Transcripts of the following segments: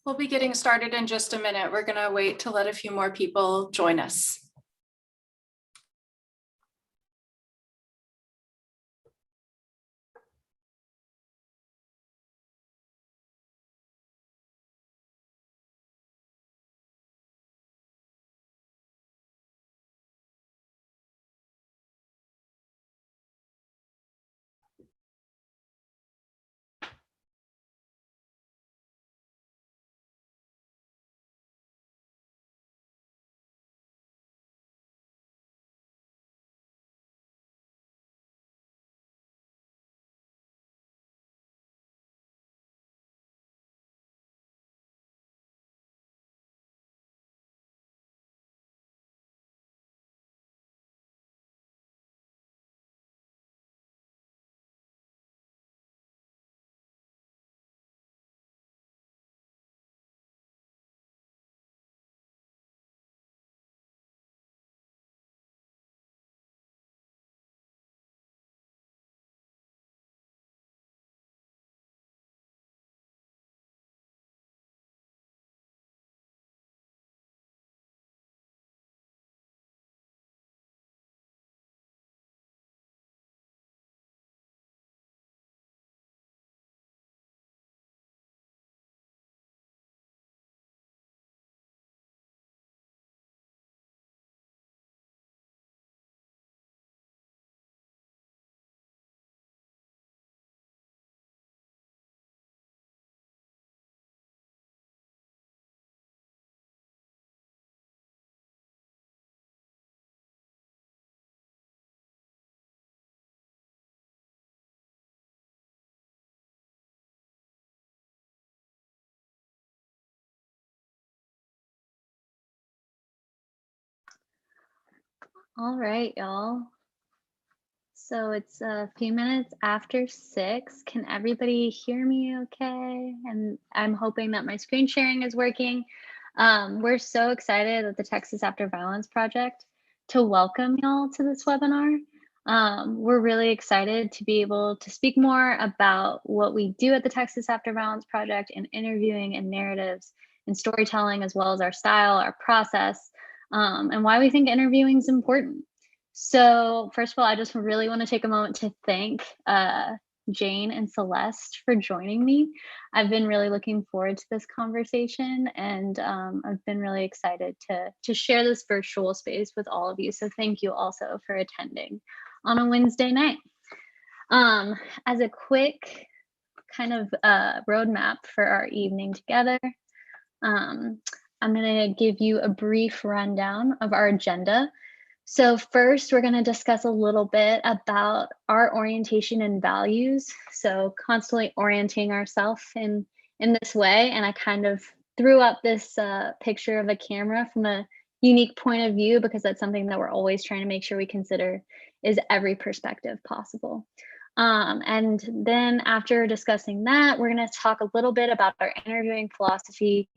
We'll be getting started in just a minute. We're going to wait to let a few more people join us. All right, y'all. So it's a few minutes after 6. Can everybody hear me okay? And I'm hoping that my screen sharing is working. We're so excited at the Texas After Violence Project to welcome y'all to this webinar. We're really excited to be able to speak more about what we do at the Texas After Violence Project in interviewing and narratives and storytelling, as well as our style, our process, and why we think interviewing is important. So first of all, I just really want to take a moment to thank Jane and Celeste for joining me. I've been really looking forward to this conversation, and I've been really excited to share this virtual space with all of you. So thank you also for attending on a Wednesday night. As a quick kind of roadmap for our evening together, I'm going to give you a brief rundown of our agenda. So first, we're going to discuss a little bit about our orientation and values. So constantly orienting ourselves in this way. And I kind of threw up this picture of a camera from a unique point of view, because that's something that we're always trying to make sure we consider is every perspective possible. And then after discussing that, we're going to talk a little bit about our interviewing philosophy,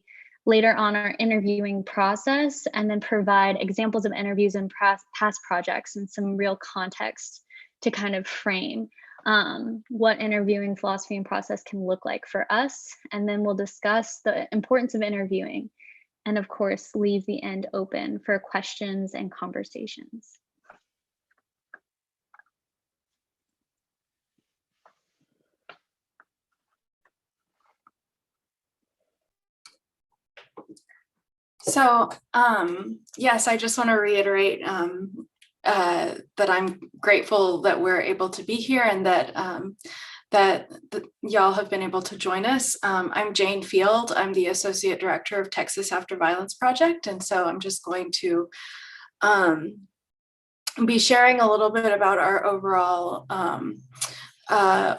later on our interviewing process, and then provide examples of interviews in past projects and some real context to kind of frame what interviewing philosophy and process can look like for us. And then we'll discuss the importance of interviewing, and of course, leave the end open for questions and conversations. So yes, I just want to reiterate that I'm grateful that we're able to be here, and that y'all have been able to join us. I'm Jane Field. I'm the Associate Director of Texas After Violence Project, and so I'm just going to be sharing a little bit about our overall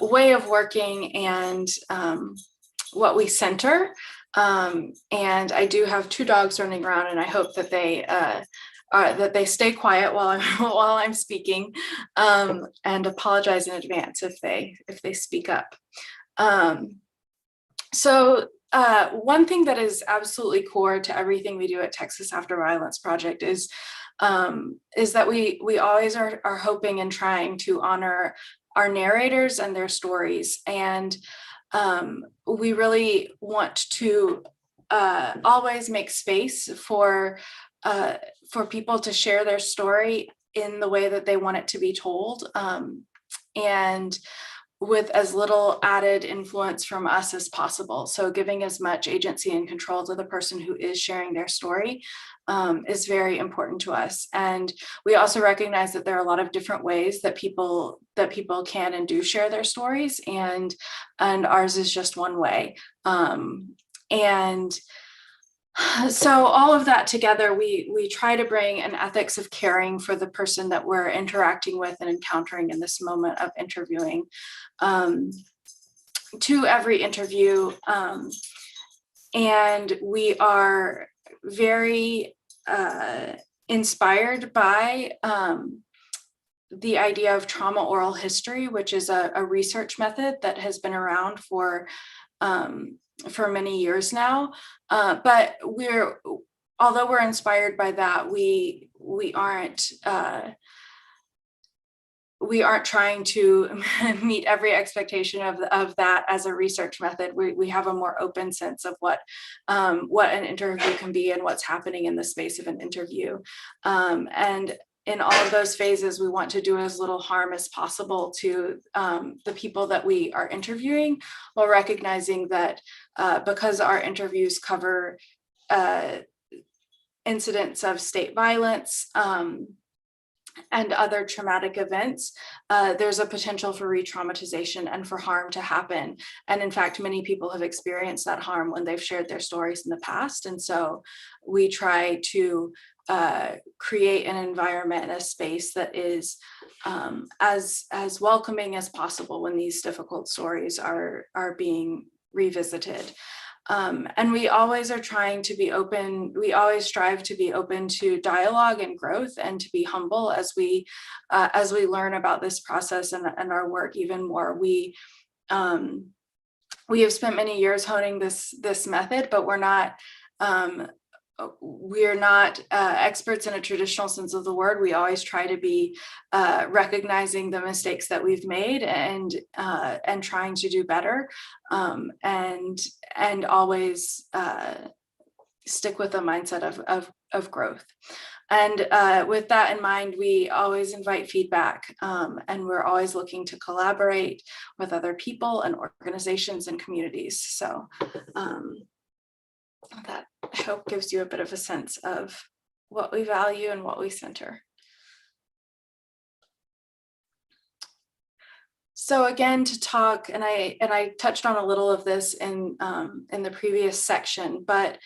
way of working and what we center. And I do have 2 dogs running around, and I hope that they stay quiet while I'm speaking, and apologize in advance if they speak up. So one thing that is absolutely core to everything we do at Texas After Violence Project is that we always are hoping and trying to honor narrators and their stories. And we really want to always make space for people to share their story in the way that they want it to be told, and with as little added influence from us as possible. So giving as much agency and control to the person who is sharing their story is very important to us. And we also recognize that there are a lot of different ways that people can and do share their stories, and ours is just one way. And so all of that together, we try to bring an ethics of caring for the person that we're interacting with and encountering in this moment of interviewing to every interview. And we are very inspired by the idea of trauma oral history, which is a research method that has been around for many years now. But although we're inspired by that, we aren't trying to meet every expectation of that as a research method. We have a more open sense of what an interview can be and what's happening in the space of an interview. And in all of those phases, we want to do as little harm as possible to the people that we are interviewing, while recognizing that because our interviews cover incidents of state violence and other traumatic events, there's a potential for re-traumatization and for harm to happen. And in fact, many people have experienced that harm when they've shared their stories in the past. And so we try to create an environment and a space that is as welcoming as possible when these difficult stories are being revisited. And we always are trying to be open. We always strive to be open to dialogue and growth, and to be humble as we learn about this process and our work even more. We have spent many years honing this method, but we're not experts in a traditional sense of the word. We always try to be recognizing the mistakes that we've made and trying to do better, and always stick with a mindset of growth. And with that in mind, we always invite feedback, and we're always looking to collaborate with other people and organizations and communities. So that I hope gives you a bit of a sense of what we value and what we center. So again, to talk, and I touched on a little of this in the previous section, but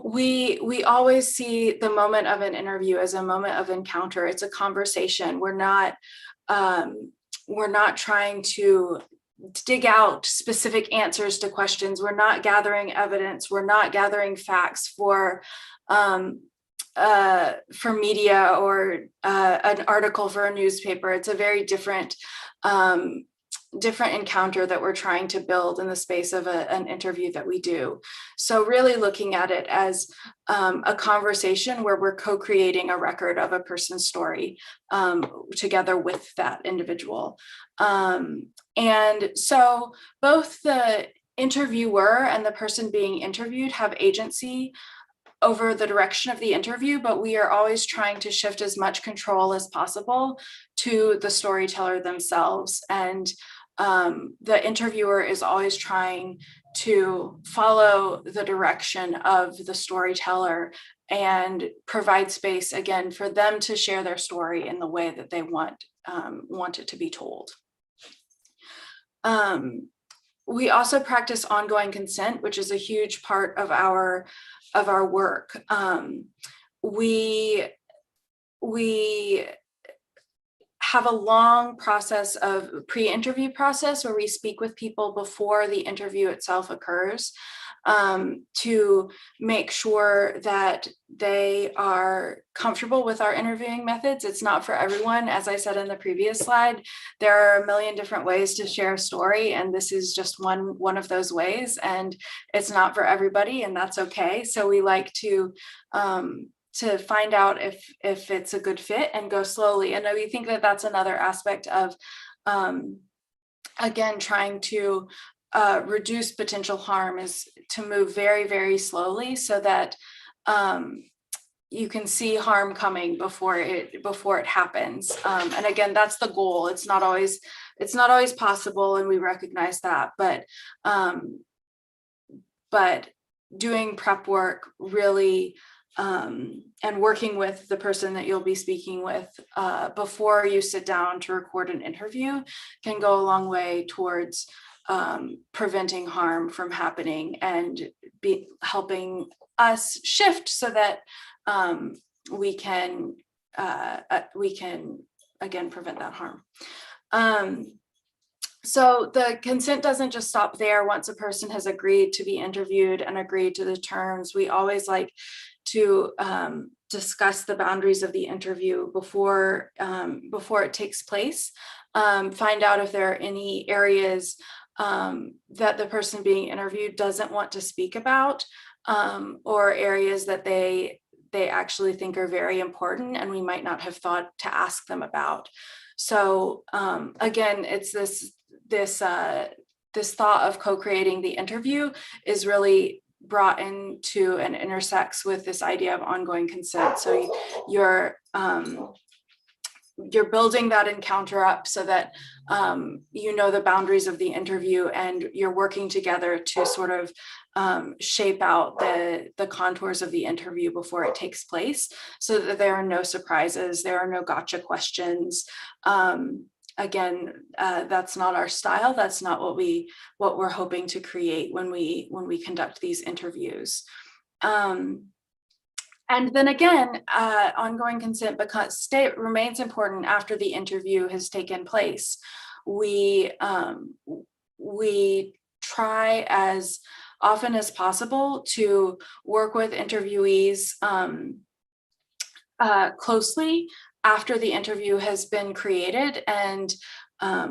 we always see the moment of an interview as a moment of encounter. It's a conversation. We're not trying to dig out specific answers to questions. We're not gathering evidence. We're not gathering facts for media or an article for a newspaper. It's a very different encounter that we're trying to build in the space of an interview that we do. So really looking at it as a conversation where we're co-creating a record of a person's story together with that individual. And so both the interviewer and the person being interviewed have agency over the direction of the interview, but we are always trying to shift as much control as possible to the storyteller themselves. And the interviewer is always trying to follow the direction of the storyteller and provide space, again, for them to share their story in the way that they want it to be told. We also practice ongoing consent, which is a huge part of our work. We have a long process of pre-interview process where we speak with people before the interview itself occurs, to make sure that they are comfortable with our interviewing methods. It's not for everyone. As I said in the previous slide, there are a million different ways to share a story, and this is just one of those ways, and it's not for everybody, and that's okay. So we like to to find out if it's a good fit and go slowly. And we think that that's another aspect of, again, trying to reduce potential harm, is to move very, very slowly so that you can see harm coming before it happens. And again, that's the goal. It's not always possible, and we recognize that, but doing prep work really, and working with the person that you'll be speaking with before you sit down to record an interview can go a long way towards preventing harm from happening and helping us shift so that we can again prevent that harm. So the consent doesn't just stop there. Once a person has agreed to be interviewed and agreed to the terms, we always like to discuss the boundaries of the interview before it takes place. Find out if there are any areas that the person being interviewed doesn't want to speak about, or areas that they actually think are very important and we might not have thought to ask them about. So again, it's this thought of co-creating the interview is really brought into and intersects with this idea of ongoing consent. So you're building that encounter up so that you know the boundaries of the interview, and you're working together to sort of shape out the contours of the interview before it takes place, so that there are no surprises, there are no gotcha questions. Again, that's not our style. That's not what we're hoping to create when we conduct these interviews. And then again, ongoing consent remains important after the interview has taken place. We try as often as possible to work with interviewees closely after the interview has been created, and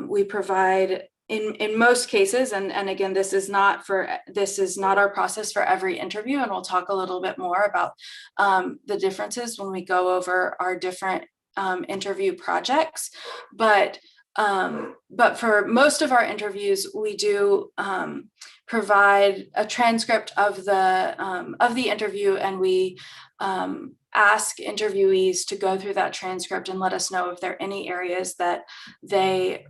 we provide, in most cases, and again, this is not our process for every interview, and we'll talk a little bit more about the differences when we go over our different interview projects. But for most of our interviews, we do provide a transcript of the interview, and we ask interviewees to go through that transcript and let us know if there are any areas that they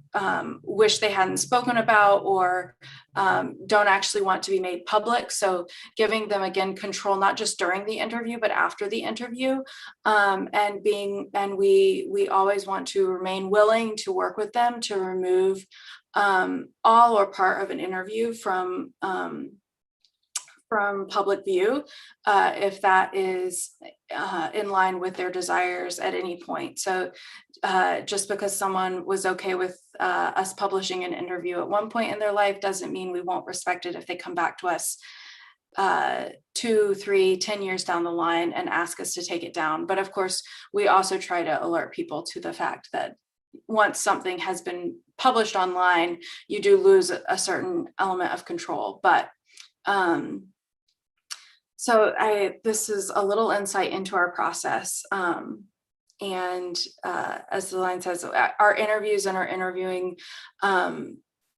wish they hadn't spoken about, or don't actually want to be made public. So giving them, again, control, not just during the interview, but after the interview. And we always want to remain willing to work with them to remove all or part of an interview from public view, if that is in line with their desires at any point. So just because someone was okay with us publishing an interview at one point in their life doesn't mean we won't respect it if they come back to us 2, 3, 10 years down the line and ask us to take it down. But of course, we also try to alert people to the fact that once something has been published online, you do lose a certain element of control. But so this is a little insight into our process. And as the line says, our interviews and our interviewing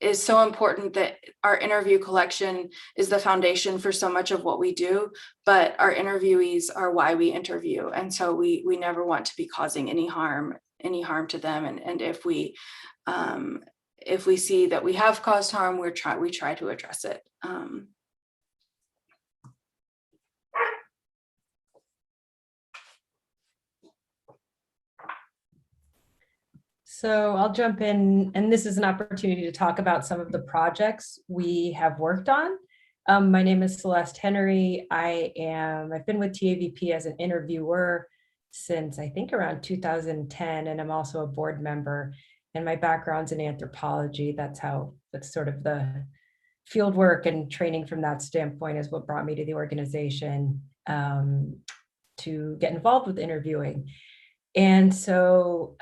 is so important, that our interview collection is the foundation for so much of what we do, but our interviewees are why we interview. And so we never want to be causing any harm to them. And if we see that we have caused harm, we try to address it. So I'll jump in, and this is an opportunity to talk about some of the projects we have worked on. My name is Celeste Henry. I've been with TAVP as an interviewer since I think around 2010, and I'm also a board member, and my background's in anthropology. That's sort of the field work and training from that standpoint is what brought me to the organization to get involved with interviewing. And so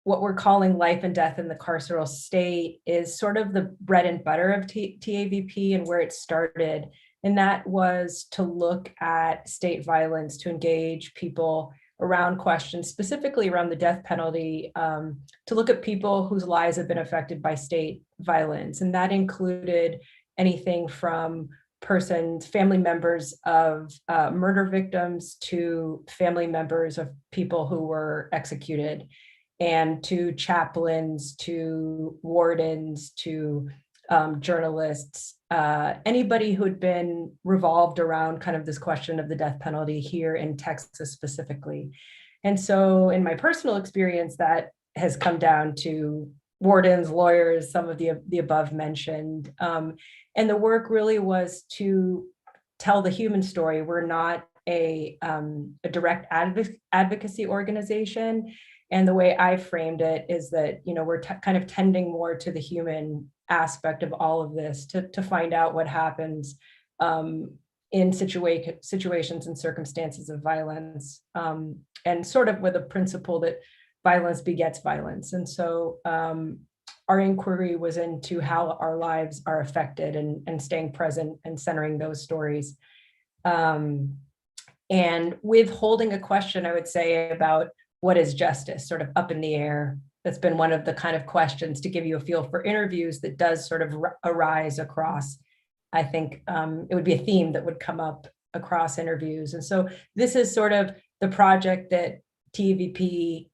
what we're calling life and death in the carceral state is sort of the bread and butter of TAVP, and where it started And that was to look at state violence, to engage people around questions, specifically around the death penalty, to look at people whose lives have been affected by state violence. And that included anything from family members of murder victims to family members of people who were executed, and to chaplains, to wardens, to journalists, anybody who had been revolved around kind of this question of the death penalty here in Texas specifically. And so in my personal experience, that has come down to wardens, lawyers, some of the above mentioned. And the work really was to tell the human story. We're not a direct advocacy organization. And the way I framed it is that, we're kind of tending more to the human aspect of all of this to find out what happens in situations and circumstances of violence, and sort of with a principle that violence begets violence. And so our inquiry was into how our lives are affected and staying present and centering those stories. And withholding a question, I would say, about what is justice, sort of up in the air. That's been one of the kind of questions to give you a feel for interviews that does sort of arise across. I think it would be a theme that would come up across interviews. And so this is sort of the project that TVP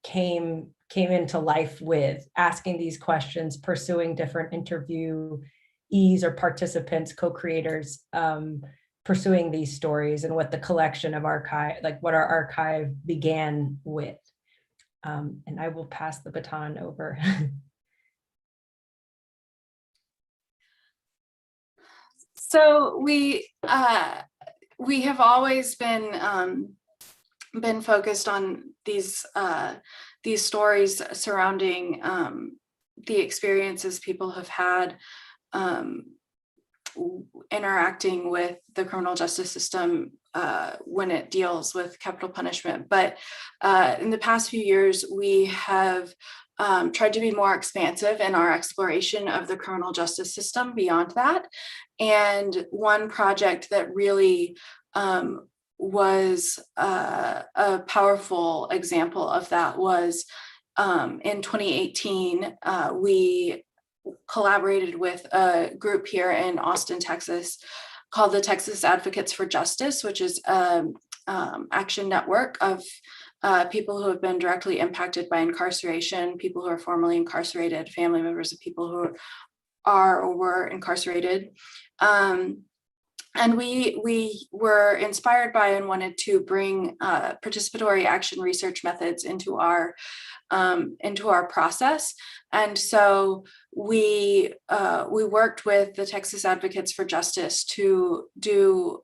came into life with, asking these questions, pursuing different interviewees or participants, co-creators, pursuing these stories, and what the collection of archive, like what our archive began with. And I will pass the baton over. So we have always been focused on these stories surrounding the experiences people have had interacting with the criminal justice system when it deals with capital punishment. But in the past few years, we have tried to be more expansive in our exploration of the criminal justice system beyond that. And one project that really was a powerful example of that was in 2018, we collaborated with a group here in Austin, Texas, called the Texas Advocates for Justice, which is an action network of people who have been directly impacted by incarceration, people who are formerly incarcerated, family members of people who are or were incarcerated. And we were inspired by and wanted to bring participatory action research methods into our process. And so we worked with the Texas Advocates for Justice to do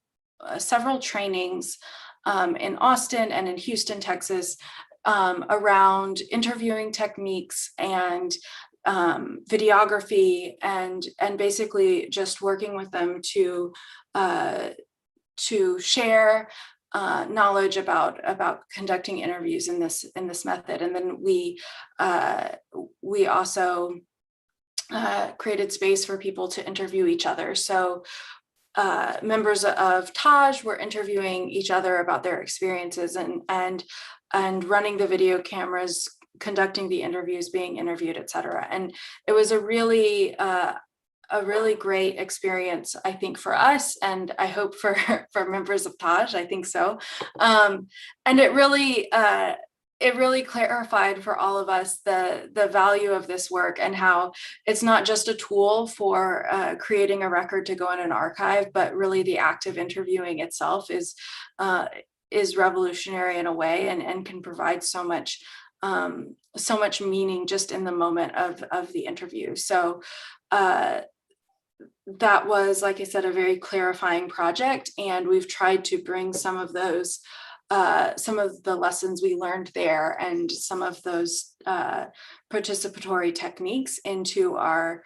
several trainings in Austin and in Houston, Texas, around interviewing techniques and videography, and basically just working with them to share knowledge about conducting interviews in this method. And then we also created space for people to interview each other. So members of Taj were interviewing each other about their experiences and running the video cameras, conducting the interviews, being interviewed, et cetera. And it was a really great experience, I think, for us, and I hope for members of Taj. I think so. And it really clarified for all of us the value of this work, and how it's not just a tool for creating a record to go in an archive, but really the act of interviewing itself is revolutionary in a way, and can provide so much meaning just in the moment of the interview. So that was, like I said, a very clarifying project, and we've tried to bring some of the lessons we learned there and some of those participatory techniques into our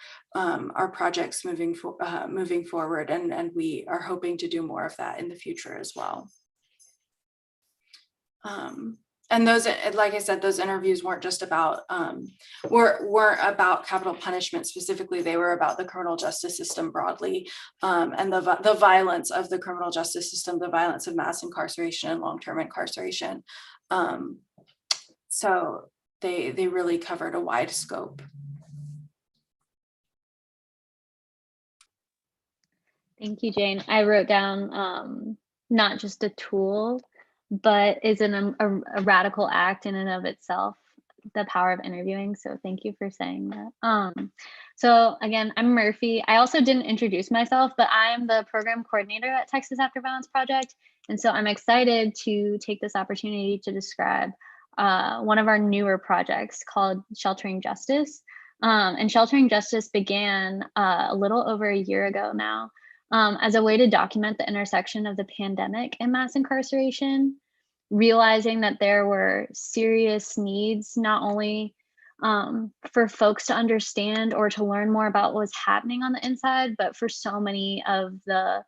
projects moving forward, and we are hoping to do more of that in the future as well. And those, like I said, those interviews weren't just about, weren't about capital punishment specifically. They were about the criminal justice system broadly, and the violence of the criminal justice system, the violence of mass incarceration and long-term incarceration. So they really covered a wide scope. Thank you, Jane. I wrote down not just a tool, but is a radical act in and of itself, the power of interviewing. So thank you for saying that. So again, I'm Murphy. I also didn't introduce myself, but I'm the program coordinator at Texas After Violence Project. And so I'm excited to take this opportunity to describe one of our newer projects called Sheltering Justice. And Sheltering Justice began a little over a year ago now, as a way to document the intersection of the pandemic and mass incarceration, realizing that there were serious needs, not only for folks to understand or to learn more about what was happening on the inside, but for so many of the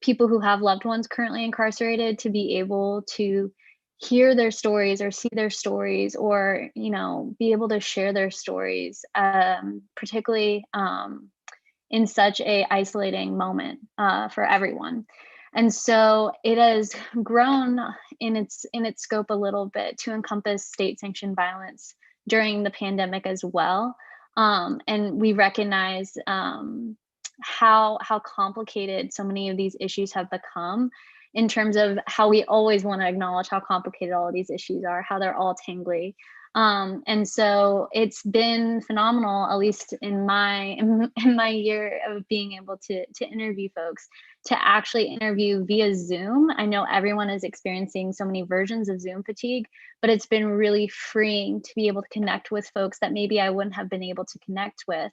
people who have loved ones currently incarcerated to be able to hear their stories or see their stories, or, you know, be able to share their stories, particularly in such a isolating moment for everyone. And so it has grown in its scope a little bit to encompass state-sanctioned violence during the pandemic as well. And we recognize how complicated so many of these issues have become, in terms of how we always want to acknowledge how complicated all of these issues are, how they're all tangly. And so it's been phenomenal, at least in my year of being able to interview folks, to actually interview via Zoom. I know everyone is experiencing so many versions of Zoom fatigue, but it's been really freeing to be able to connect with folks that maybe I wouldn't have been able to connect with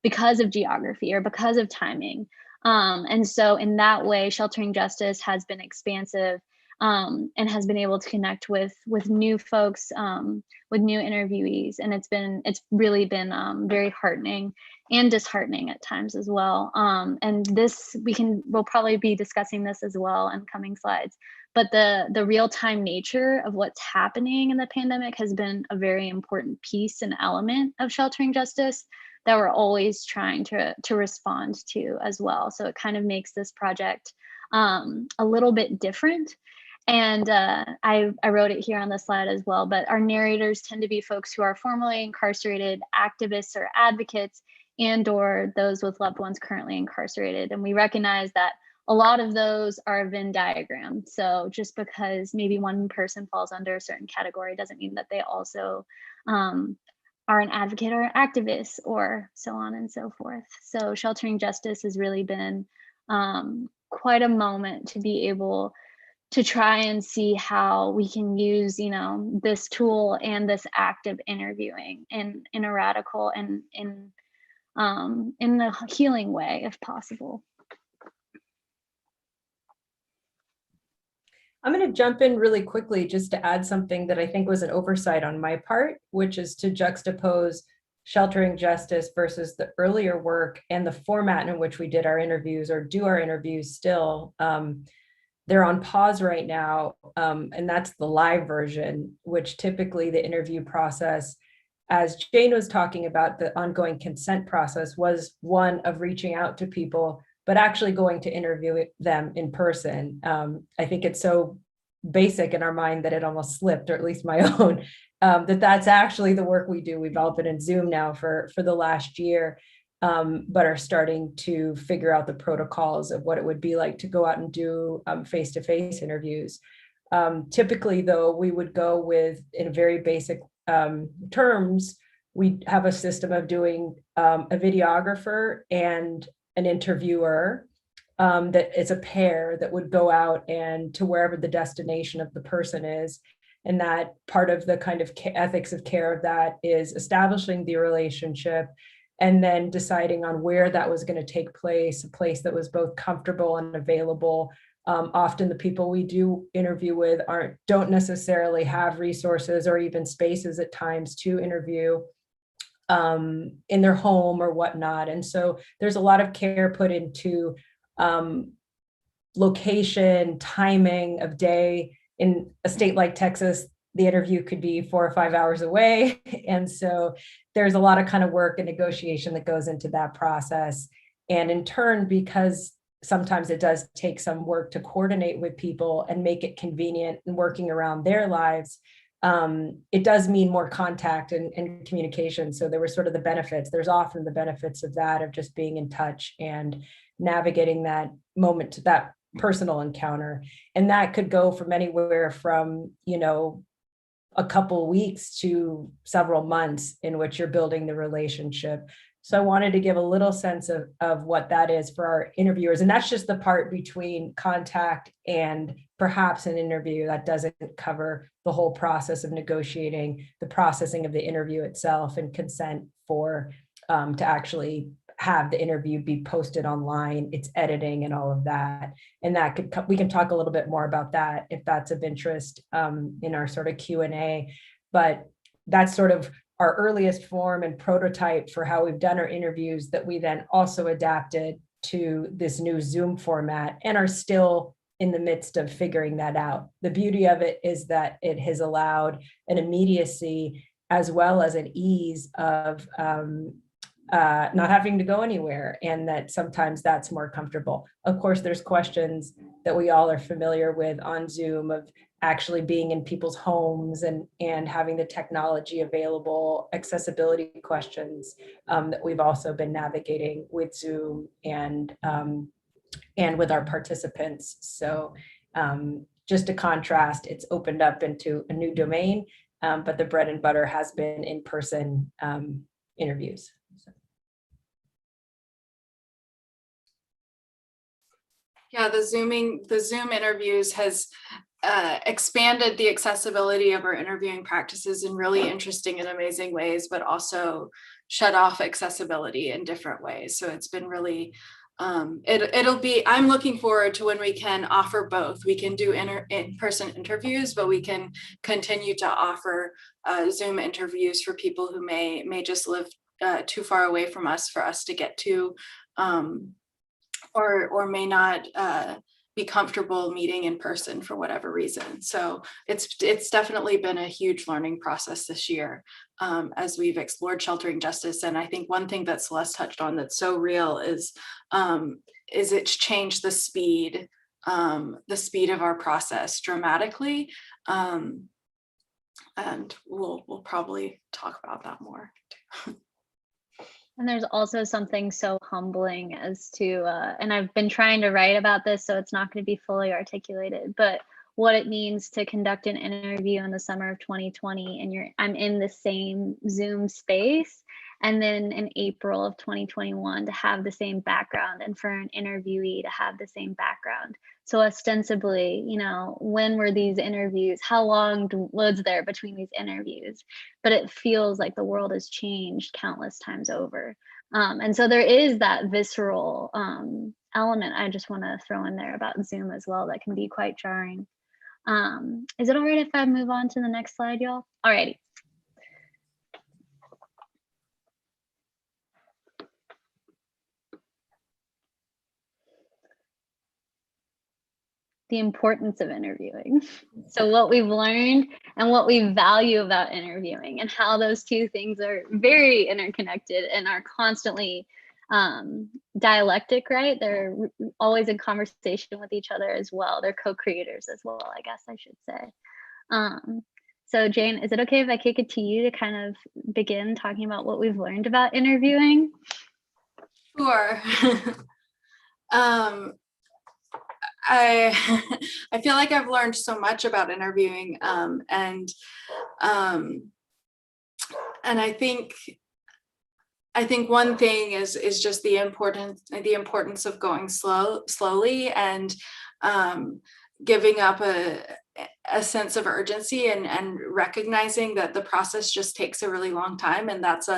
because of geography or because of timing. And so in that way, Sheltering Justice has been expansive, and has been able to connect with new folks, with new interviewees. And it's really been very heartening and disheartening at times as well. And we'll probably be discussing this as well in coming slides, but the real-time nature of what's happening in the pandemic has been a very important piece and element of Sheltering Justice that we're always trying to respond to as well. So it kind of makes this project a little bit different. And I wrote it here on the slide as well, but our narrators tend to be folks who are formerly incarcerated activists or advocates, and or those with loved ones currently incarcerated. And we recognize that a lot of those are Venn diagrammed. So just because maybe one person falls under a certain category doesn't mean that they also are an advocate or an activist, or so on and so forth. So Sheltering Justice has really been quite a moment to be able to try and see how we can use, you know, this tool and this act of interviewing in a radical and in a healing way, if possible. I'm going to jump in really quickly just to add something that I think was an oversight on my part, which is to juxtapose Sheltering Justice versus the earlier work and the format in which we did our interviews, or do our interviews still. They're on pause right now, and that's the live version, which typically the interview process, as Jane was talking about, the ongoing consent process was one of reaching out to people, but actually going to interview them in person. I think it's so basic in our mind that it almost slipped, or at least my own, that's actually the work we do. We've all been in Zoom now for the last year, but are starting to figure out the protocols of what it would be like to go out and do face-to-face interviews. Typically, though, we would go with, in very basic terms, we have a system of doing a videographer and an interviewer, that it's a pair that would go out and to wherever the destination of the person is. And that part of the kind of ethics of care of that is establishing the relationship and then deciding on where that was going to take place, a place that was both comfortable and available. Often the people we do interview with don't necessarily have resources or even spaces at times to interview in their home or whatnot. And so there's a lot of care put into location, timing of day. In a state like Texas, the interview could be 4 or 5 hours away. And so there's a lot of kind of work and negotiation that goes into that process. And in turn, because sometimes it does take some work to coordinate with people and make it convenient and working around their lives, it does mean more contact and communication. So there were sort of the benefits. There's often the benefits of that, of just being in touch and navigating that moment, to that personal encounter. And that could go from anywhere from, a couple weeks to several months in which you're building the relationship. So I wanted to give a little sense of what that is for our interviewers. And that's just the part between contact and perhaps an interview. That doesn't cover the whole process of negotiating, the processing of the interview itself, and consent for to actually have the interview be posted online, its editing and all of that. And that we can talk a little bit more about that if that's of interest in our sort of Q&A. But that's sort of our earliest form and prototype for how we've done our interviews, that we then also adapted to this new Zoom format and are still in the midst of figuring that out. The beauty of it is that it has allowed an immediacy as well as an ease of not having to go anywhere, and that sometimes that's more comfortable. Of course, there's questions that we all are familiar with on Zoom of actually being in people's homes and having the technology available, accessibility questions that we've also been navigating with Zoom and with our participants. So just to contrast, it's opened up into a new domain, but the bread and butter has been in-person interviews. Yeah, the Zoom interviews has expanded the accessibility of our interviewing practices in really interesting and amazing ways, but also shut off accessibility in different ways. So it's been really, I'm looking forward to when we can offer both. We can do in-person interviews, but we can continue to offer Zoom interviews for people who may just live too far away from us for us to get to, or may not be comfortable meeting in person for whatever reason. So it's definitely been a huge learning process this year as we've explored sheltering justice. And I think one thing that Celeste touched on that's so real is it's changed the speed of our process dramatically. And we'll probably talk about that more. And there's also something so humbling as to, and I've been trying to write about this, so it's not going to be fully articulated, but what it means to conduct an interview in the summer of 2020, and I'm in the same Zoom space, and then in April of 2021 to have the same background, and for an interviewee to have the same background. So ostensibly, when were these interviews? How long was there between these interviews? But it feels like the world has changed countless times over. And so there is that visceral element I just want to throw in there about Zoom as well that can be quite jarring. Is it all right if I move on to the next slide, y'all? Alrighty. The importance of interviewing. So what we've learned and what we value about interviewing, and how those two things are very interconnected and are constantly dialectic, right? They're always in conversation with each other as well. They're co-creators as well, I guess I should say. So Jane, is it okay if I kick it to you to kind of begin talking about what we've learned about interviewing? Sure. I feel like I've learned so much about interviewing, and I think one thing is just the importance of going slowly and giving up a sense of urgency and recognizing that the process just takes a really long time, and that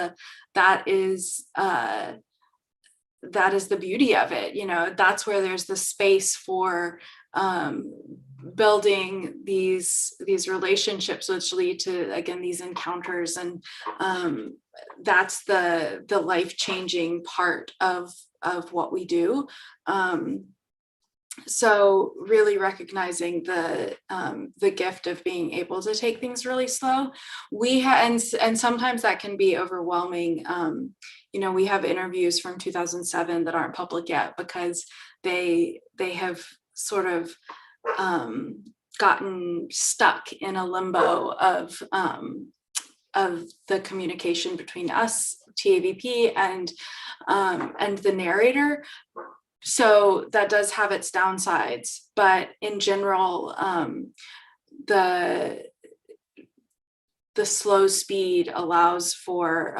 is the beauty of it. That's where there's the space for building these relationships which lead to, again, these encounters, and that's the life-changing part of what we do. So really recognizing the gift of being able to take things really slow. And sometimes that can be overwhelming. We have interviews from 2007 that aren't public yet because they have sort of gotten stuck in a limbo of the communication between us, TAVP, and the narrator. So that does have its downsides, but in general, the slow speed allows for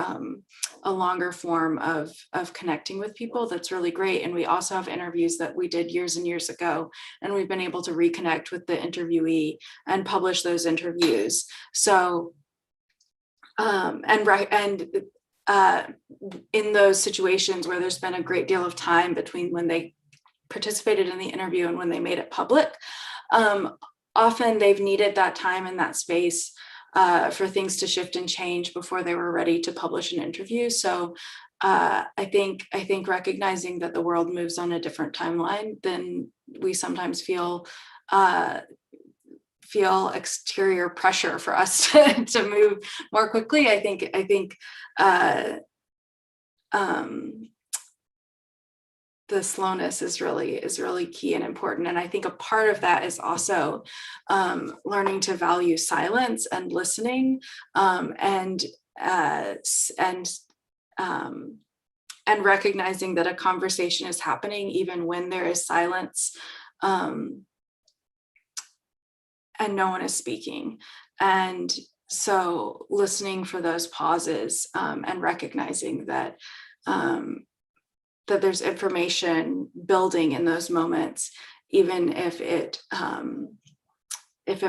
a longer form of connecting with people. That's really great. And we also have interviews that we did years and years ago, and we've been able to reconnect with the interviewee and publish those interviews. So in those situations where there's been a great deal of time between when they participated in the interview and when they made it public, often they've needed that time and that space for things to shift and change before they were ready to publish an interview. So I think recognizing that the world moves on a different timeline than we sometimes feel exterior pressure for us to move more quickly. I think the slowness is really key and important. And I think a part of that is also learning to value silence and listening, and recognizing that a conversation is happening even when there is silence, and no one is speaking. And so listening for those pauses, and recognizing that that there's information building in those moments, even if it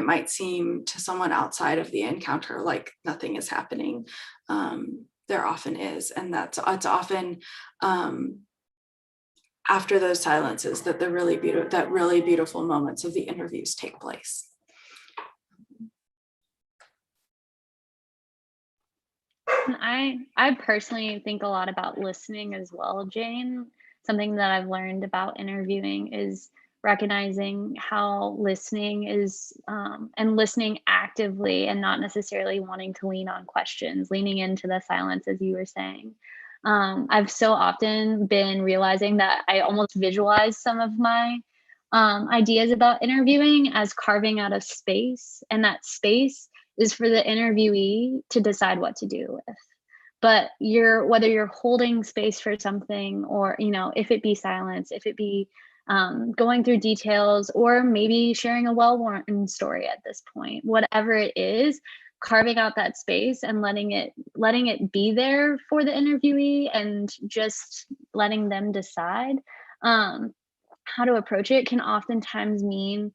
might seem to someone outside of the encounter like nothing is happening. There often is, and it's often after those silences that the really beautiful moments of the interviews take place. I personally think a lot about listening as well, Jane. Something that I've learned about interviewing is recognizing how listening is, and listening actively and not necessarily wanting to lean on questions, leaning into the silence, as you were saying. I've so often been realizing that I almost visualize some of my ideas about interviewing as carving out a space, and that space is for the interviewee to decide what to do with. But whether you're holding space for something, or if it be silence, if it be going through details, or maybe sharing a well-worn story at this point, whatever it is, carving out that space and letting it be there for the interviewee, and just letting them decide how to approach it, can oftentimes mean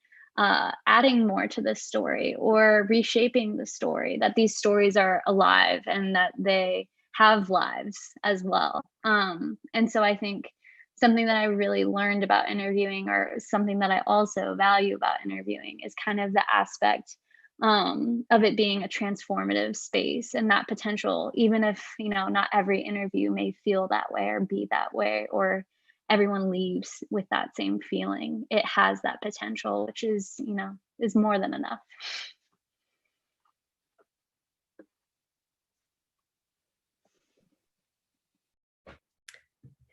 adding more to the story, or reshaping the story, that these stories are alive and that they have lives as well. And so I think something that I really learned about interviewing, or something that I also value about interviewing, is kind of the aspect of it being a transformative space, and that potential, even if not every interview may feel that way or be that way, or everyone leaves with that same feeling, it has that potential, which is more than enough.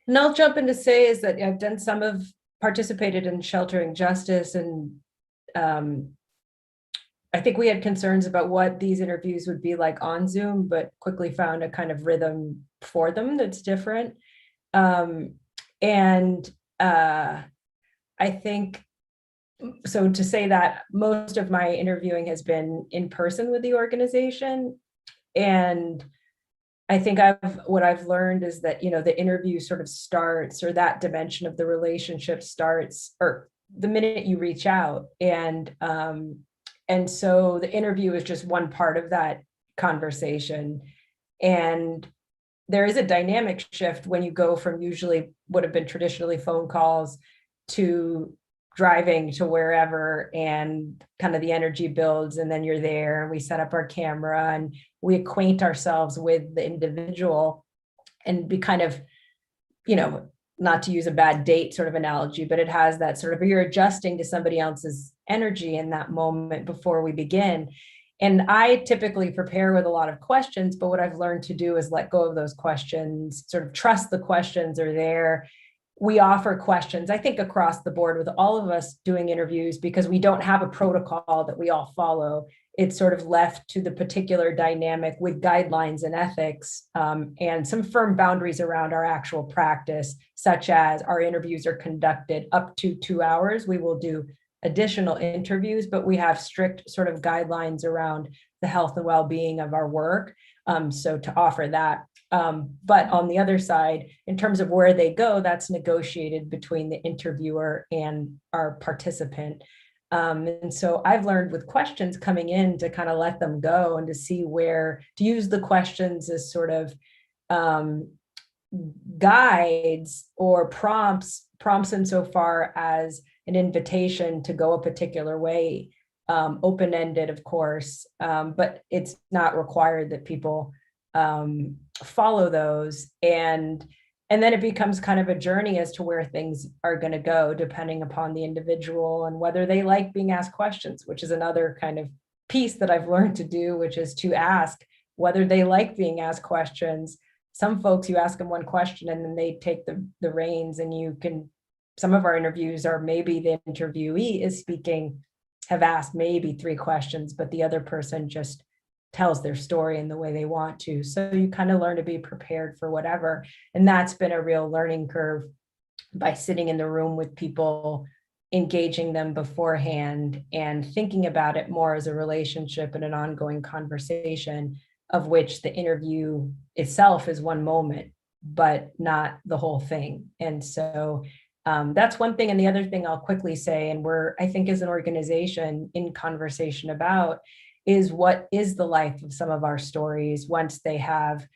And I'll jump in to say is that I've participated in Sheltering Justice, and I think we had concerns about what these interviews would be like on Zoom, but quickly found a kind of rhythm for them that's different. I think, so to say that most of my interviewing has been in person with the organization. And I think what I've learned is that, the interview sort of starts, or that dimension of the relationship starts, or the minute you reach out. And so the interview is just one part of that conversation. And there is a dynamic shift when you go from usually would have been traditionally phone calls to driving to wherever, and kind of the energy builds, and then you're there, and we set up our camera and we acquaint ourselves with the individual, and be kind of, not to use a bad date sort of analogy, but it has that sort of, you're adjusting to somebody else's energy in that moment before we begin. And I typically prepare with a lot of questions, but what I've learned to do is let go of those questions, sort of trust the questions are there. We offer questions, I think, across the board with all of us doing interviews, because we don't have a protocol that we all follow. It's sort of left to the particular dynamic with guidelines and ethics, and some firm boundaries around our actual practice, such as our interviews are conducted up to 2 hours. We will do additional interviews, but we have strict sort of guidelines around the health and well-being of our work. So to offer that. But on the other side, in terms of where they go, that's negotiated between the interviewer and our participant. And so I've learned with questions coming in to kind of let them go and to see where to use the questions as sort of guides or prompts insofar as an invitation to go a particular way, open-ended, of course, but it's not required that people follow those. And then it becomes kind of a journey as to where things are going to go, depending upon the individual and whether they like being asked questions, which is another kind of piece that I've learned to do, which is to ask whether they like being asked questions. Some folks, you ask them one question and then they take the reins, and some of our interviews are maybe the interviewee is speaking, have asked maybe 3 questions, but the other person just tells their story in the way they want to. So you kind of learn to be prepared for whatever. And that's been a real learning curve by sitting in the room with people, engaging them beforehand and thinking about it more as a relationship and an ongoing conversation, of which the interview itself is one moment, but not the whole thing. And so that's one thing. And the other thing I'll quickly say, and we're, I think, as an organization in conversation about, is what is the life of some of our stories once they have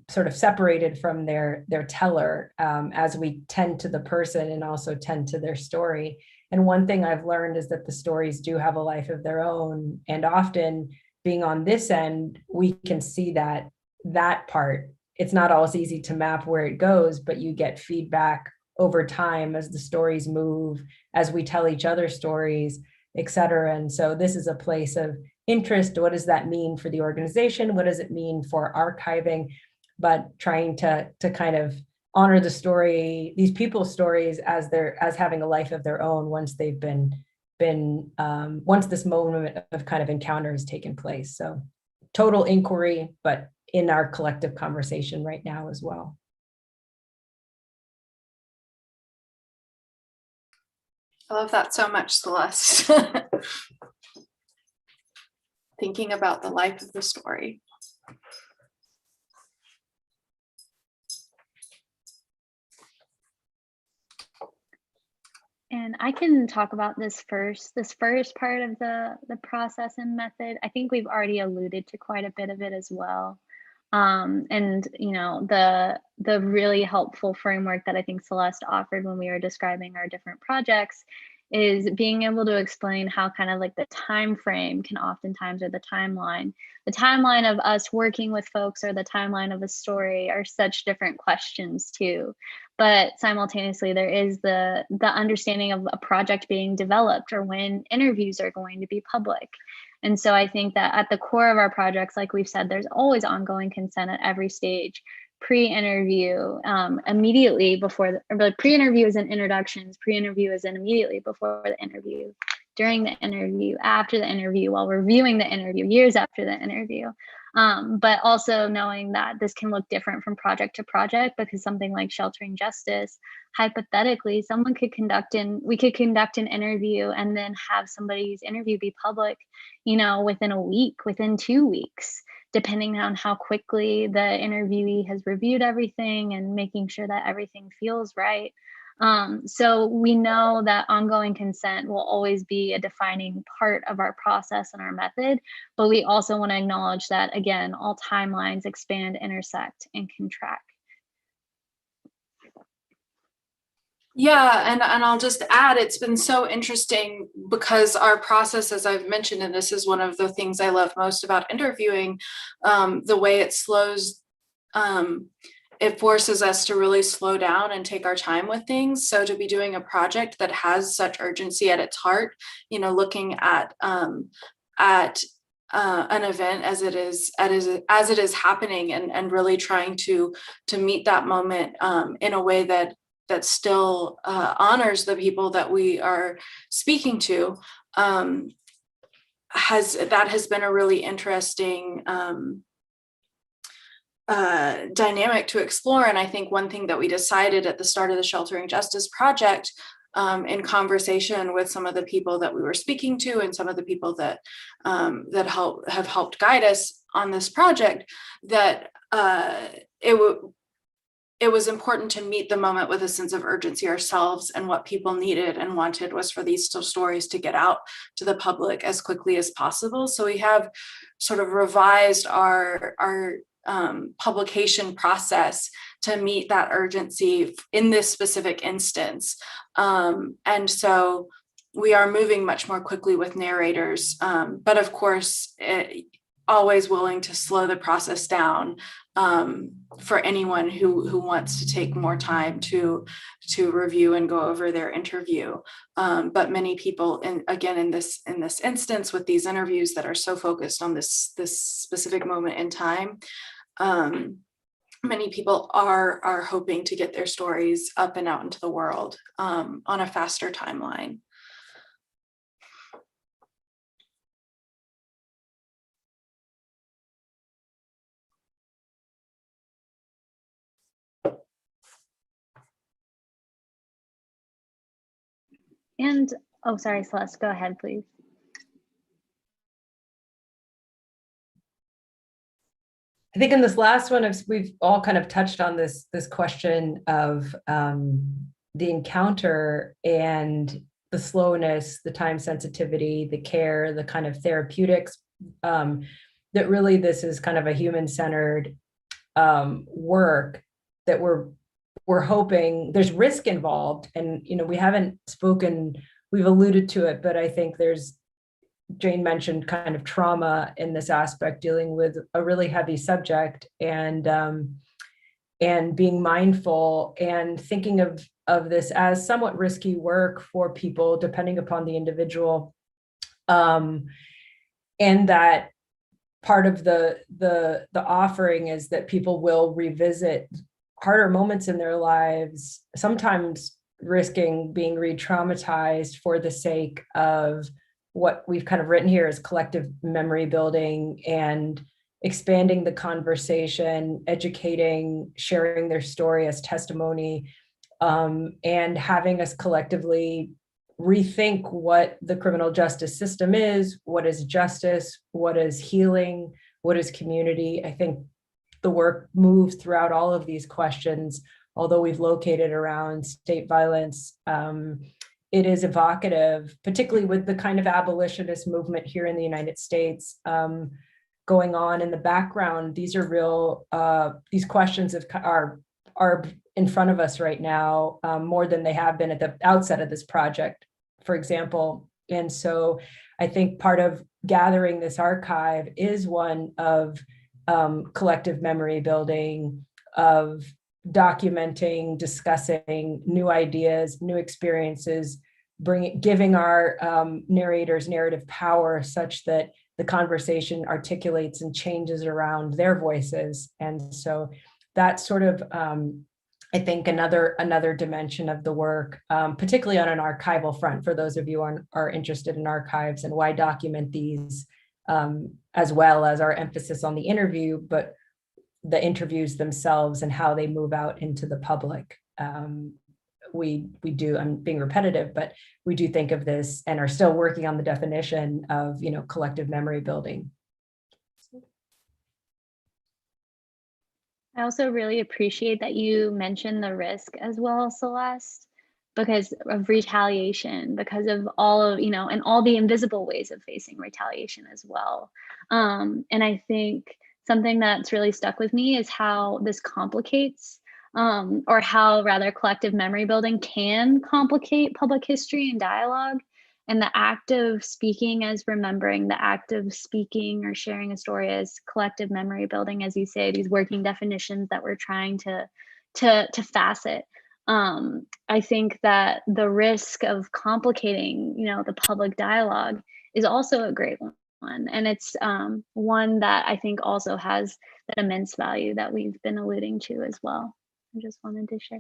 sort of separated from their teller, as we tend to the person and also tend to their story. And one thing I've learned is that the stories do have a life of their own. And often being on this end, we can see that part. It's not always easy to map where it goes, but you get feedback over time as the stories move, as we tell each other stories, et cetera. And so this is a place of interest. What does that mean for the organization? What does it mean for archiving? But trying to kind of honor the story, these people's stories as having a life of their own once they've been once this moment of kind of encounter has taken place. So total inquiry, but in our collective conversation right now as well. I love that so much, Celeste. Thinking about the life of the story. And I can talk about this first part of the process and method. I think we've already alluded to quite a bit of it as well. And you know, the really helpful framework that I think Celeste offered when we were describing our different projects is being able to explain how kind of like the time frame can oftentimes, or the timeline of us working with folks, or the timeline of a story, are such different questions too. But simultaneously, there is the understanding of a project being developed, or when interviews are going to be public. And so I think that at the core of our projects, like we've said, there's always ongoing consent at every stage. Pre-interview, immediately before the pre-interview is an introductions, pre-interview is an immediately before the interview, during the interview, after the interview, while reviewing the interview, years after the interview. But also knowing that this can look different from project to project, because something like sheltering justice, hypothetically, we could conduct an interview and then have somebody's interview be public, you know, within a week, within 2 weeks, depending on how quickly the interviewee has reviewed everything and making sure that everything feels right. So we know that ongoing consent will always be a defining part of our process and our method, but we also want to acknowledge that, again, all timelines expand, intersect, and contract. Yeah, and I'll just add, it's been so interesting because our process, as I've mentioned, and this is one of the things I love most about interviewing, the way it slows it forces us to really slow down and take our time with things. So to be doing a project that has such urgency at its heart, looking at an event as it is happening, and really trying to meet that moment in a way that still honors the people that we are speaking to, has been a really interesting dynamic to explore. And I think one thing that we decided at the start of the Sheltering Justice Project, in conversation with some of the people that we were speaking to and some of the people that have helped guide us on this project, that it was important to meet the moment with a sense of urgency ourselves, and what people needed and wanted was for these stories to get out to the public as quickly as possible. So we have sort of revised our publication process to meet that urgency in this specific instance. And so we are moving much more quickly with narrators, but of course, always willing to slow the process down for anyone who wants to take more time to review and go over their interview. But many people, in this instance with these interviews that are so focused on this specific moment in time, many people are hoping to get their stories up and out into the world on a faster timeline. And, oh, sorry, Celeste, go ahead, please. I think in this last one, we've all kind of touched on this question of the encounter and the slowness, the time sensitivity, the care, the kind of therapeutics, that really this is kind of a human-centered work that we're hoping. There's risk involved, and we haven't spoken, we've alluded to it, but I think Jane mentioned kind of trauma in this aspect, dealing with a really heavy subject, and being mindful and thinking of this as somewhat risky work for people, depending upon the individual, and that part of the offering is that people will revisit harder moments in their lives, sometimes risking being re-traumatized for the sake of what we've kind of written here is collective memory building and expanding the conversation, educating, sharing their story as testimony, and having us collectively rethink what the criminal justice system is, what is justice, what is healing, what is community. I think the work moves throughout all of these questions, although we've located around state violence. It is evocative, particularly with the kind of abolitionist movement here in the United States going on in the background. These are real, these questions are in front of us right now, more than they have been at the outset of this project, for example. And so I think part of gathering this archive is one of collective memory building, of documenting, discussing new ideas, new experiences, giving our narrators narrative power such that the conversation articulates and changes around their voices. And so that's sort of, I think, another dimension of the work, particularly on an archival front, for those of you who are interested in archives and why document these, as well as our emphasis on the interview, but the interviews themselves and how they move out into the public. We do, I'm being repetitive, but we do think of this and are still working on the definition of, collective memory building. I also really appreciate that you mentioned the risk as well, Celeste, because of retaliation, because of all of, and all the invisible ways of facing retaliation as well. And I think something that's really stuck with me is how this complicates, or how rather collective memory building can complicate public history and dialogue. And the act of speaking as remembering, the act of speaking or sharing a story as collective memory building, as you say, these working definitions that we're trying to facet. I think that the risk of complicating, the public dialogue is also a great one. And it's one that I think also has that immense value that we've been alluding to as well. I just wanted to share.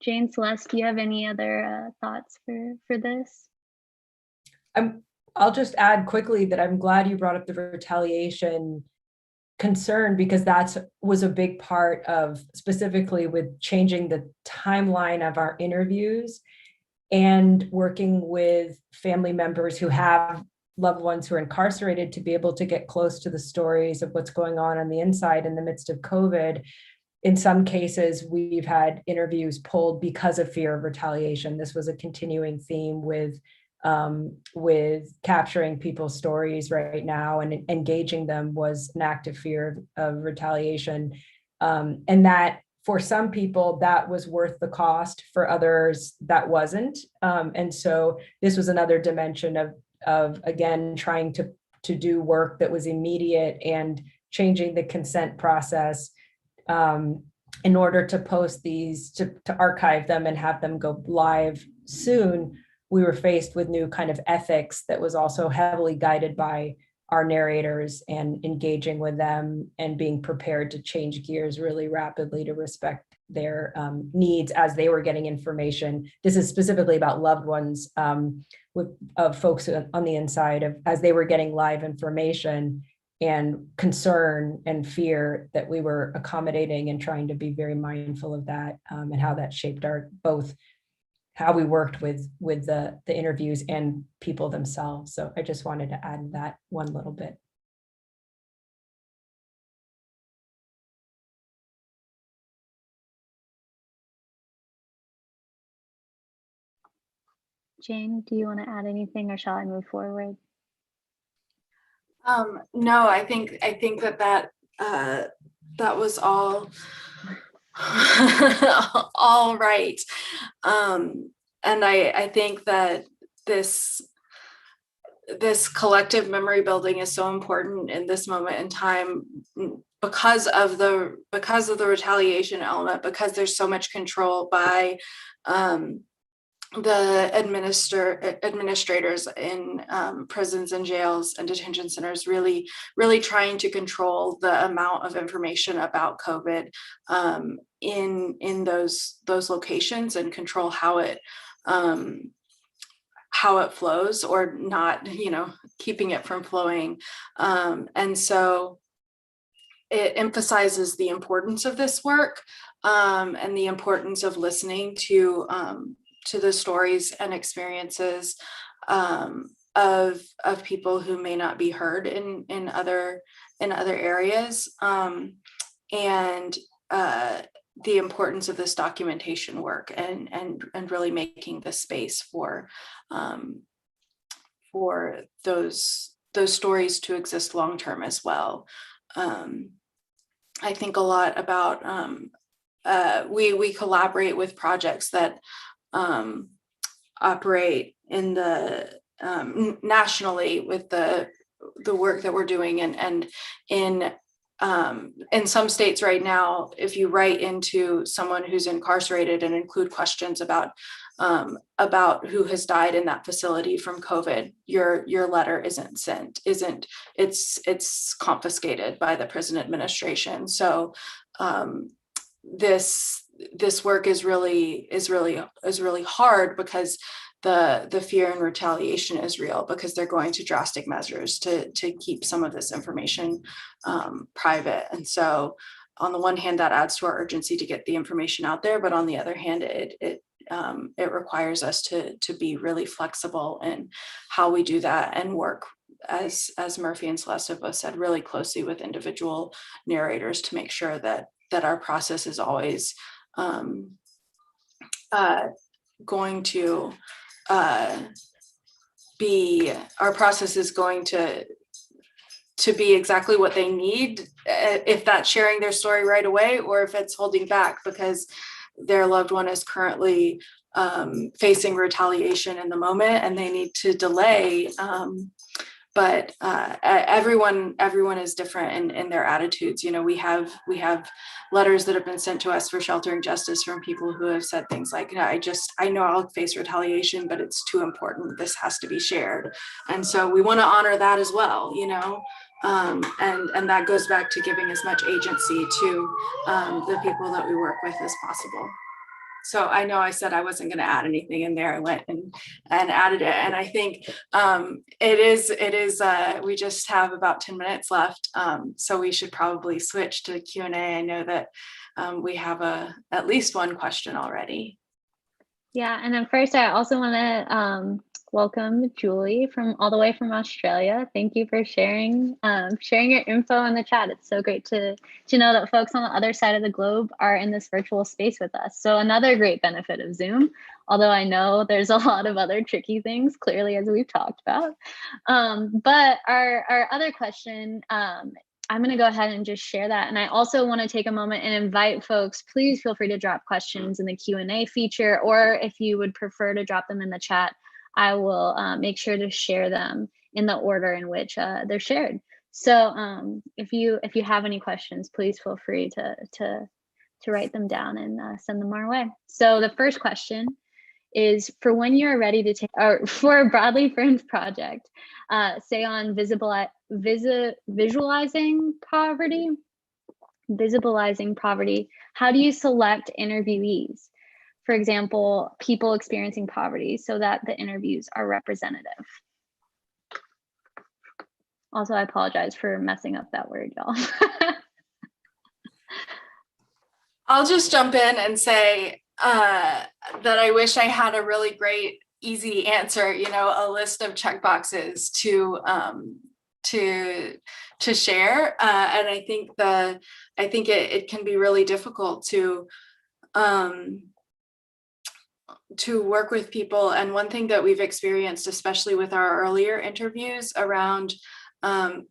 Jane, Celeste, do you have any other thoughts for this? I'll just add quickly that I'm glad you brought up the retaliation concern, because that was a big part of, specifically with changing the timeline of our interviews and working with family members who have loved ones who are incarcerated to be able to get close to the stories of what's going on the inside in the midst of COVID. In some cases, we've had interviews pulled because of fear of retaliation. This was a continuing theme with capturing people's stories right now, and engaging them was an active fear of retaliation. And that for some people, that was worth the cost. For others, that wasn't. And so this was another dimension of again, trying to do work that was immediate and changing the consent process in order to post these, to archive them and have them go live soon. We were faced with new kind of ethics that was also heavily guided by our narrators, and engaging with them and being prepared to change gears really rapidly to respect their needs as they were getting information. This is specifically about loved ones of folks on the inside as they were getting live information, and concern and fear that we were accommodating, and trying to be very mindful of that, and how that shaped both how we worked with the interviews and people themselves. So I just wanted to add that one little bit. Jane, do you want to add anything, or shall I move forward? No, I think that was all all right. And I think that this collective memory building is so important in this moment in time, because of the retaliation element, because there's so much control by the administrators in prisons and jails and detention centers, really trying to control the amount of information about COVID in those locations, and control how it flows, or not, keeping it from flowing. And so it emphasizes the importance of this work, and the importance of listening to the stories and experiences of people who may not be heard in other areas, and the importance of this documentation work, and really making the space for those stories to exist long term as well. I think a lot about we collaborate with projects that operate in the nationally with the work that we're doing, and in some states right now, if you write into someone who's incarcerated and include questions about who has died in that facility from COVID, your letter isn't sent, it's confiscated by the prison administration. So this work is really hard, because the fear and retaliation is real, because they're going to drastic measures to keep some of this information private. And so on the one hand, that adds to our urgency to get the information out there, but on the other hand, it requires us to be really flexible in how we do that, and work, as Murphy and Celeste have both said, really closely with individual narrators to make sure that our process is always going to be exactly what they need, if that's sharing their story right away, or if it's holding back because their loved one is currently facing retaliation in the moment and they need to delay. But everyone is different in their attitudes. You know, we have letters that have been sent to us for sheltering justice from people who have said things like, you know, I know I'll face retaliation, but it's too important. This has to be shared. And so we want to honor that as well, you know. And that goes back to giving as much agency to the people that we work with as possible. So I know I said I wasn't going to add anything in there. I went and added it. And I think it is we just have about 10 minutes left. So we should probably switch to Q&A. I know that we have at least one question already. Yeah, and then first I also want to welcome Julie from all the way from Australia. Thank you for sharing your info in the chat. It's so great to know that folks on the other side of the globe are in this virtual space with us. So another great benefit of Zoom, although I know there's a lot of other tricky things, clearly, as we've talked about. But our other question, I'm going to go ahead and just share that. And I also want to take a moment and invite folks, please feel free to drop questions in the Q&A feature, or if you would prefer to drop them in the chat, I will make sure to share them in the order in which they're shared. So if you have any questions, please feel free to write them down and send them our way. So the first question is, for when you're ready to take, or for a Broadly Framed project, say on visualizing poverty, how do you select interviewees? For example, people experiencing poverty, so that the interviews are representative. Also, I apologize for messing up that word, y'all. I'll just jump in and say that I wish I had a really great, easy answer, you know, a list of checkboxes to share. And I think it can be really difficult to work with people. And one thing that we've experienced, especially with our earlier interviews around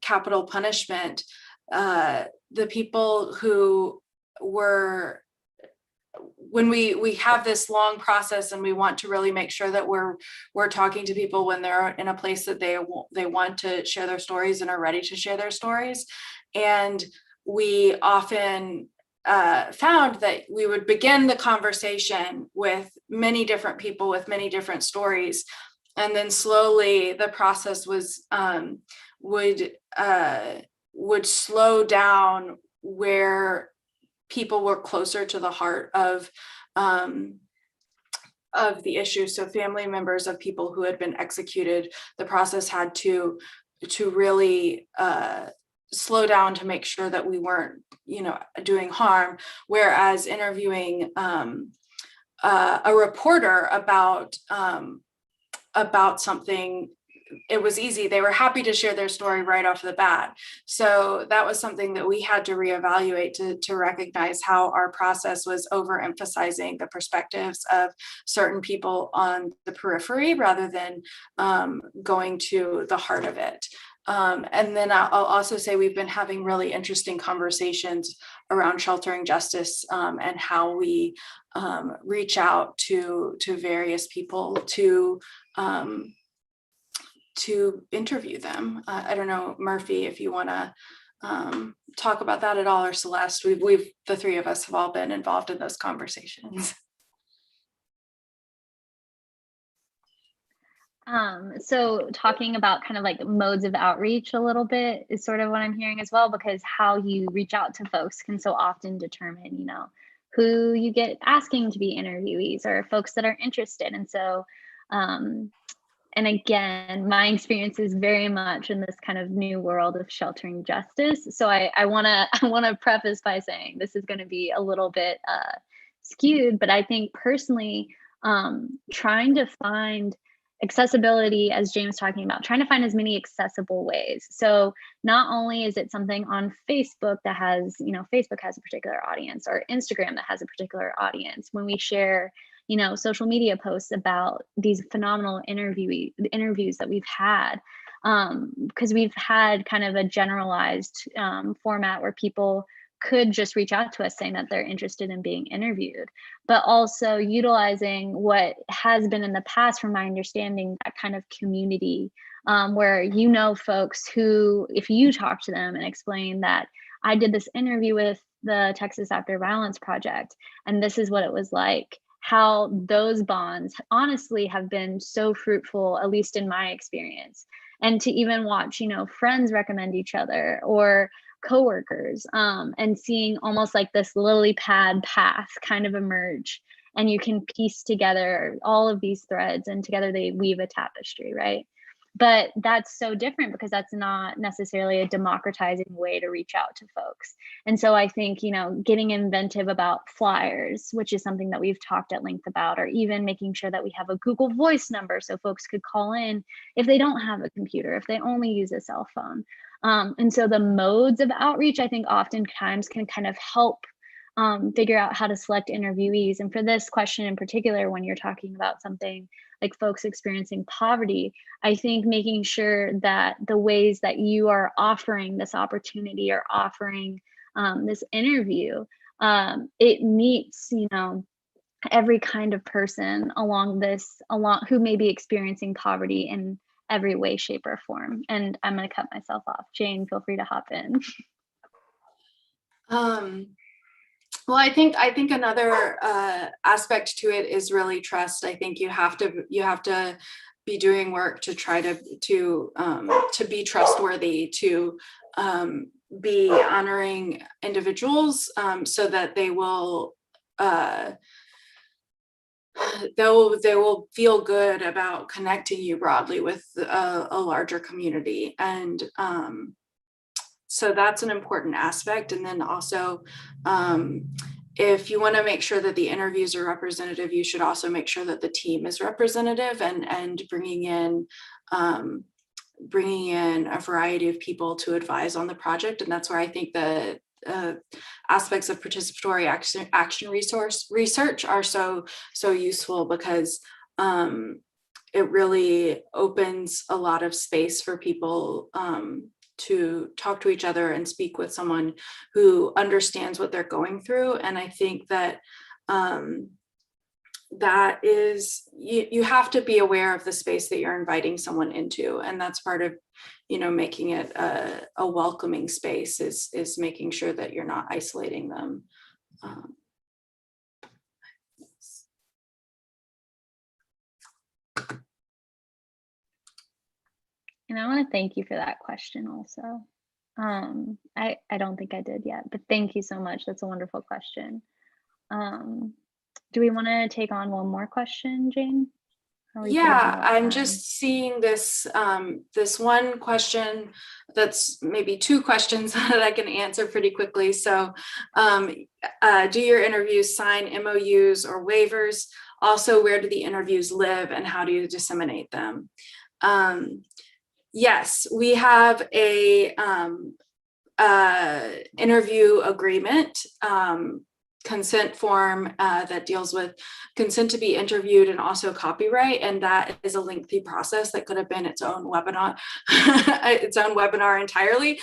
capital punishment, the people who were, when we have this long process and we want to really make sure that we're talking to people when they're in a place that they want to share their stories and are ready to share their stories. And we often found that we would begin the conversation with many different people with many different stories, and then slowly the process was would slow down where people were closer to the heart of the issue. So family members of people who had been executed, the process had to really slow down to make sure that we weren't, you know, doing harm. Whereas interviewing a reporter about something, it was easy. They were happy to share their story right off the bat. So that was something that we had to reevaluate to recognize how our process was overemphasizing the perspectives of certain people on the periphery rather than going to the heart of it. And then I'll also say we've been having really interesting conversations around sheltering justice and how we reach out to various people to interview them. I don't know, Murphy, if you want to talk about that at all, or Celeste. We've the three of us have all been involved in those conversations. So talking about kind of like modes of outreach a little bit is sort of what I'm hearing as well, because how you reach out to folks can so often determine, you know, who you get asking to be interviewees or folks that are interested. And so, and again, my experience is very much in this kind of new world of sheltering justice. So I wanna preface by saying this is going to be a little bit skewed, but I think personally, trying to find accessibility, as James talking about, trying to find as many accessible ways. So not only is it something on Facebook that has, you know, Facebook has a particular audience, or Instagram that has a particular audience. When we share, you know, social media posts about these phenomenal interviews that we've had, because we've had kind of a generalized format where people could just reach out to us saying that they're interested in being interviewed, but also utilizing what has been in the past, from my understanding, that kind of community where folks who, if you talk to them and explain that I did this interview with the Texas After Violence Project, and this is what it was like, how those bonds honestly have been so fruitful, at least in my experience. And to even watch, friends recommend each other, or coworkers, and seeing almost like this lily pad path kind of emerge, and you can piece together all of these threads, and together they weave a tapestry, right? But that's so different because that's not necessarily a democratizing way to reach out to folks. And so I think, getting inventive about flyers, which is something that we've talked at length about, or even making sure that we have a Google Voice number so folks could call in if they don't have a computer, if they only use a cell phone. And so the modes of outreach, I think, oftentimes can kind of help figure out how to select interviewees. And for this question in particular, when you're talking about something like folks experiencing poverty, I think making sure that the ways that you are offering this opportunity or offering this interview, it meets, every kind of person along who may be experiencing poverty in every way, shape, or form. And I'm going to cut myself off. Jane, feel free to hop in. Well, I think another aspect to it is really trust. I think you have to be doing work to try to be trustworthy, to be honoring individuals, so that they will they will feel good about connecting you broadly with a larger community. And so that's an important aspect. And then also, if you want to make sure that the interviews are representative, you should also make sure that the team is representative, and bringing in a variety of people to advise on the project. And that's where I think the aspects of participatory action research are so useful, because it really opens a lot of space for people to talk to each other and speak with someone who understands what they're going through. And I think that that is, you have to be aware of the space that you're inviting someone into, and that's part of making it a welcoming space, is making sure that you're not isolating them. And I want to thank you for that question also. I don't think I did yet, but thank you so much. That's a wonderful question. Do we want to take on one more question, Jane? Yeah, I'm just seeing this this one question that's maybe two questions that I can answer pretty quickly. So do your interviews sign MOUs or waivers? Also, where do the interviews live, and how do you disseminate them? Yes, we have a interview agreement, consent form that deals with consent to be interviewed, and also copyright, and that is a lengthy process that could have been its own webinar entirely.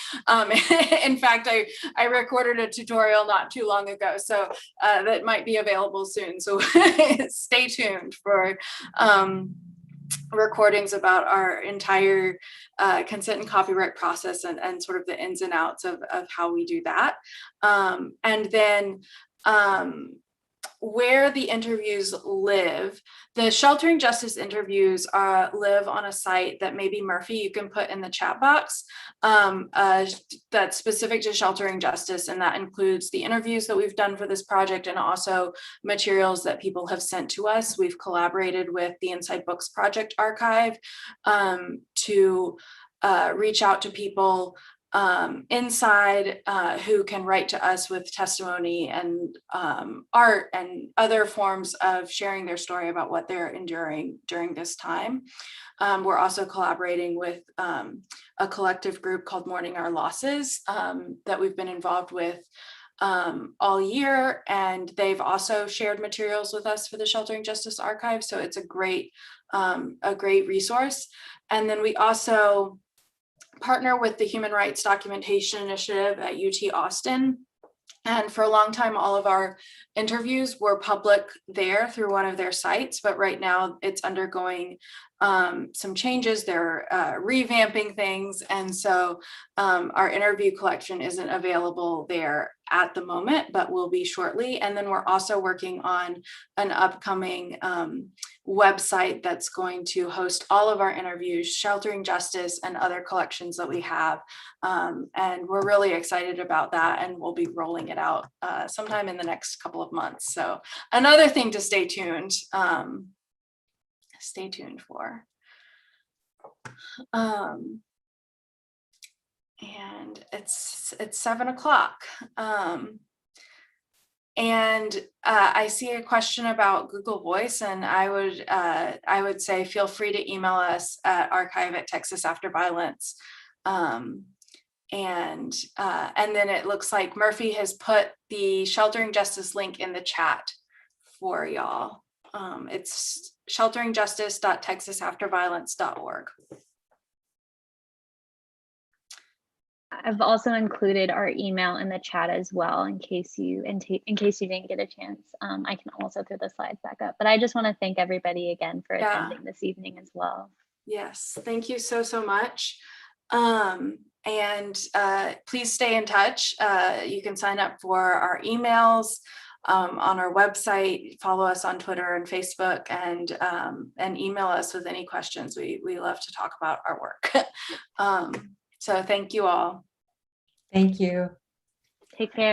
In fact, I recorded a tutorial not too long ago, so that might be available soon, so stay tuned for recordings about our entire consent and copyright process, and sort of the ins and outs of how we do that. And then where the interviews live, the Sheltering Justice interviews live on a site that maybe Murphy, you can put in the chat box, that's specific to Sheltering Justice, and that includes the interviews that we've done for this project, and also materials that people have sent to us. We've collaborated with the Inside Books Project Archive to reach out to people inside who can write to us with testimony and art and other forms of sharing their story about what they're enduring during this time. We're also collaborating with a collective group called Mourning Our Losses that we've been involved with all year, and they've also shared materials with us for the Sheltering Justice Archive, so it's a great resource. And then we also partner with the Human Rights Documentation Initiative at UT Austin, And for a long time, all of our interviews were public there through one of their sites, but right now it's undergoing some changes. They're revamping things. And so our interview collection isn't available there at the moment, but will be shortly. And then we're also working on an upcoming website that's going to host all of our interviews, Sheltering Justice and other collections that we have. And we're really excited about that, and we'll be rolling it out sometime in the next couple of months. So another thing to stay tuned for. And it's 7 o'clock. And I see a question about Google Voice, and I would say feel free to email us at archive@texasafterviolence. And then it looks like Murphy has put the Sheltering Justice link in the chat for y'all. It's shelteringjustice.texasafterviolence.org. I've also included our email in the chat as well, in case you didn't get a chance. I can also throw the slides back up, but I just want to thank everybody again for attending this evening as well. Yes, thank you so much. And please stay in touch. You can sign up for our emails on our website, follow us on Twitter and Facebook, and email us with any questions. We love to talk about our work. So thank you all. Thank you. Take care.